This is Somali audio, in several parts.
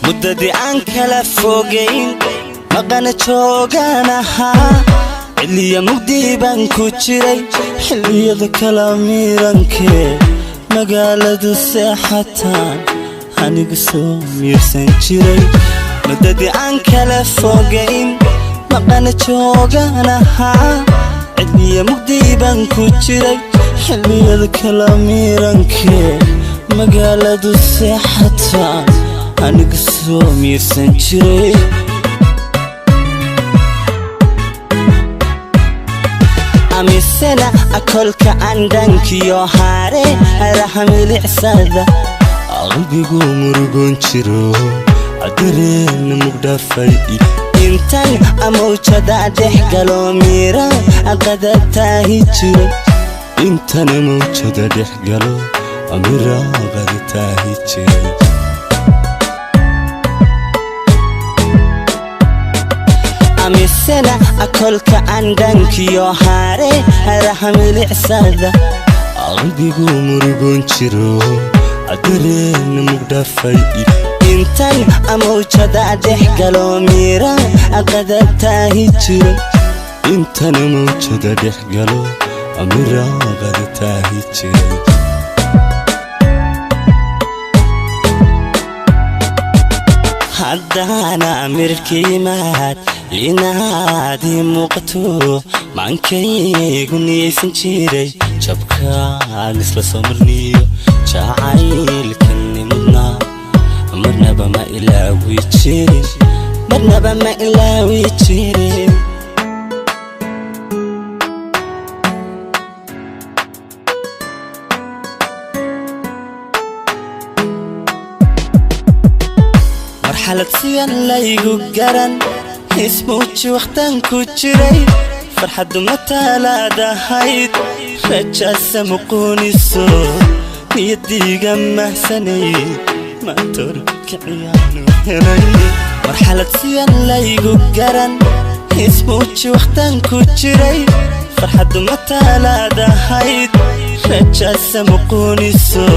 muddadii aan kala fogeyn maqana jooganaha xilliya mugdii baan ku jiray xilliyada kala miirankee magaaladu seexataan anigu soo miirsan jiray muddadii aan kala fogeyn maqana jooganaha xilliya mugdii baan ku jiray xilliyada kala miirankee magaaladu seexataan anigu soo miirsan jiray amisana akolka andankiyo haare rahamilicsada qalbigu murugoon jiro adareen mugdhafay intan amawjada dhex galo miira qadabtaahi jiray intan amawjada dhex galo miira qadabtaahi jiray amisana akolka andankiyo haare rahamilicsada qalbigu murugoon jiro adareen mugdhafay intan amawjada dhex galo miira qadabtaahi jiray intan amawjada dhex galo miira qadabtaahi jiray haddana mirkiimaad linaadi muuqato maankaygu niyaysan jiray jabkaan isla soo marniyo jacaylkani mudnaa marnaba ma ilaawi jirin marnaba ma ilaawi jirin marxalad siyan laygu garan ismuuji waqtan ku jiray farxaddu ma talaadahayd rajaasa muquuniso niyadiiga mahsanay maantorkiciyaanu helay marxalad siyan laygu garan ismuuji waqtan ku jiray farxaddu ma talaadahayd rajaasa muquuniso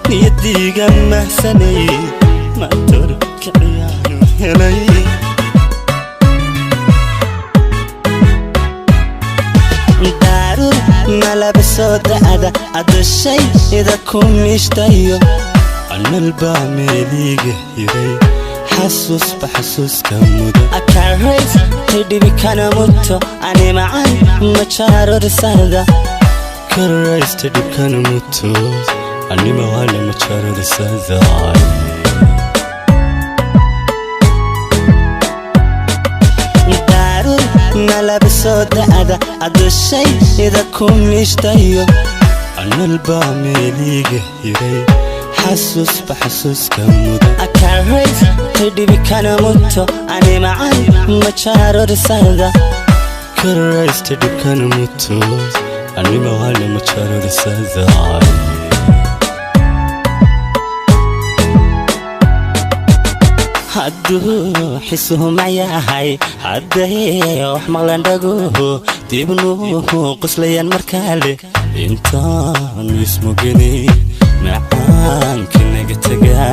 niyadiiga mahsanay maantorkiciyaanu helay malabaso da'da adashay ida ku miishtayo analba meeliga hiray xasuus baxasuuska mudo akarays tidhibi kana muto ani macan majaaro risada karays tidhib kana muto ani mawala majaaro risada malabaso da'da adashay ida ku miishtayo analba meeliga hiray xasuus baxasuuska mudo akarays tidhibi kana muto ani macan majaaro risada karays tidhib kana muto ani mawala majaaro risada hadduu xisuhu mayahay hadday wax maqlan dhaguhu dibnuhu quslayan markale intaan ismugenin macaanka naga tagaa